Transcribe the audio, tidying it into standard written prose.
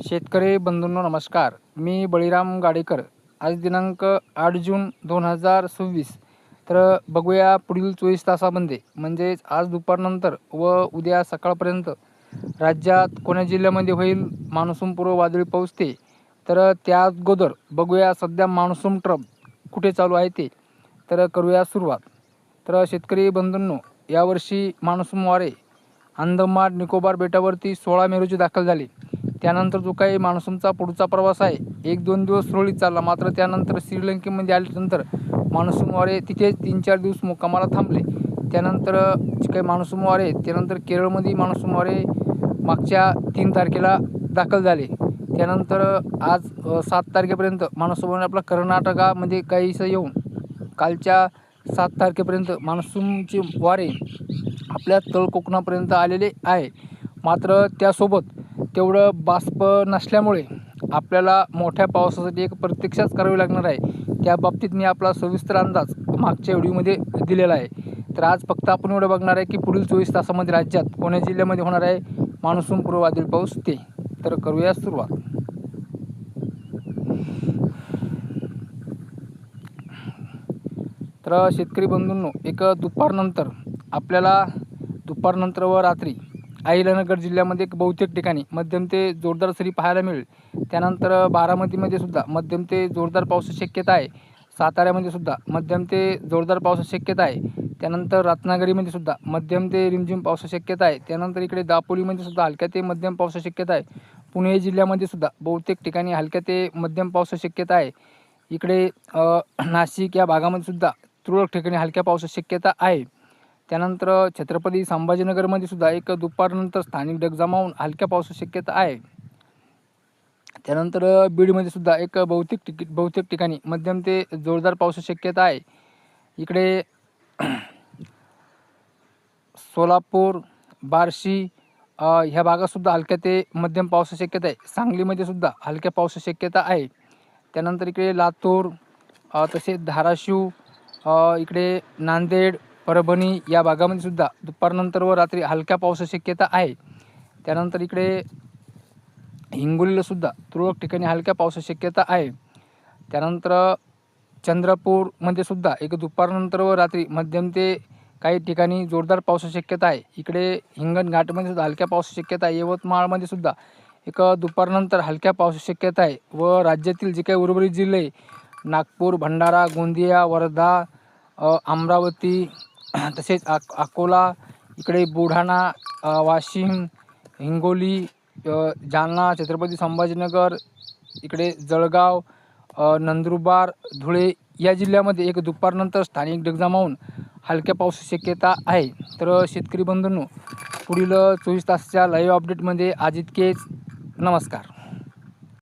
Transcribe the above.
शेतकरी बंधूंनो नमस्कार. मी बळीराम गाडेकर. आज दिनांक 8 जून 2026. तर बघूया पुढील 24 तासामध्ये म्हणजेच आज दुपारनंतर व उद्या सकाळपर्यंत राज्यात कोण्या जिल्ह्यामध्ये होईल मान्सूनपूर्व वादळी पाऊस ते. तर त्या अगोदर बघूया सध्या मान्सून ट्रप कुठे चालू आहे ते. तर करूया सुरुवात. तर शेतकरी बंधूंनो, यावर्षी मान्सून वारे अंदमान निकोबार बेटावरती 16 मे रोजी दाखल झाले. त्यानंतर जो काही मान्सूनचा पुढचा प्रवास आहे 1-2 दिवस सुरळीत चालला, मात्र त्यानंतर श्रीलंकेमध्ये आल्यानंतर मान्सून वारे तिथेच 3-4 दिवस मुक्कामाला थांबले. त्यानंतर जे काही मान्सून वारे त्यानंतर केरळमध्ये मान्सून वारे मागच्या 3 तारखेला दाखल झाले. त्यानंतर आज 7 तारखेपर्यंत मान्सून वारे आपला कर्नाटकामध्ये काहीसं येऊन कालच्या 7 तारखेपर्यंत मान्सूनचे वारे आपल्या तळ कोकणापर्यंत आलेले आहे. मात्र त्यासोबत तेवढं बाष्प नसल्यामुळे आपल्याला मोठ्या पावसासाठी एक प्रतीक्षाच करावी लागणार आहे. त्या बाबतीत मी आपला सविस्तर अंदाज मागच्या व्हिडिओमध्ये दिलेला आहे. तर आज फक्त आपण एवढं बघणार आहे की पुढील 24 तासामध्ये राज्यात कोण्या जिल्ह्यामध्ये होणार आहे मान्सून पूर्व वादळी पाऊस ते. तर करूया सुरुवात. तर शेतकरी बंधूंनो, एक दुपारनंतर व रात्री अहिल्यानगर जिल्ह्यामध्ये बहुतेक ठिकाणी मध्यम ते जोरदार सरी पाहायला मिळेल. त्यानंतर बारामतीमध्ये सुद्धा मध्यम ते जोरदार पावसाची शक्यता आहे. साताऱ्यामध्ये सुद्धा मध्यम ते जोरदार पावसाची शक्यता आहे. त्यानंतर रत्नागिरीमध्ये सुद्धा मध्यम ते रिमझिम पावसाची शक्यता आहे. त्यानंतर इकडे दापोलीमध्ये सुद्धा हलक्या ते मध्यम पावसाची शक्यता आहे. पुणे जिल्ह्यामध्ये सुद्धा बहुतेक ठिकाणी हलक्या ते मध्यम पावसाची शक्यता आहे. इकडे नाशिक या भागामध्ये सुद्धा तुरळक ठिकाणी हलक्या पावसाची शक्यता आहे. त्यानंतर छत्रपती संभाजीनगरमध्ये सुद्धा एक दुपारनंतर स्थानिक ढग जमा होऊन हलक्या पावसाची शक्यता आहे. त्यानंतर बीडमध्ये सुद्धा एक बहुतेक ठिकाणी मध्यम ते जोरदार पावसाची शक्यता आहे. इकडे सोलापूर, बार्शी ह्या भागात सुद्धा हलक्या ते मध्यम पावसाची शक्यता आहे. सांगलीमध्ये सुद्धा हलक्या पावसाची शक्यता आहे. त्यानंतर इकडे लातूर, तसेच धाराशिव, इकडे नांदेड, परभणी या भागामध्ये सुद्धा दुपारनंतर व रात्री हलक्या पावसाची शक्यता आहे. त्यानंतर इकडे हिंगोलीला सुद्धा तुरळक ठिकाणी हलक्या पावसाची शक्यता आहे. त्यानंतर चंद्रपूरमध्ये सुद्धा एक दुपारनंतर व रात्री मध्यम ते काही ठिकाणी जोरदार पावसाची शक्यता आहे. इकडे हिंगणघाटमध्ये सुद्धा हलक्या पावसाची शक्यता आहे. यवतमाळमध्ये सुद्धा एक दुपारनंतर हलक्या पावसाची शक्यता आहे. व राज्यातील जे काही उर्वरित जिल्हे नागपूर, भंडारा, गोंदिया, वर्धा, अमरावती, तसेच अकोला, इकडे बुलढाणा, वाशिम, हिंगोली, जालना, छत्रपती संभाजीनगर, इकडे जळगाव, नंदुरबार, धुळे या जिल्ह्यामध्ये एक दुपारनंतर स्थानिक ढग जमा होऊन हलक्या पावसाची शक्यता आहे. तर शेतकरी बंधूंनो, पुढील 24 तासाच्या लाईव्ह अपडेटमध्ये आज इतकेच. नमस्कार.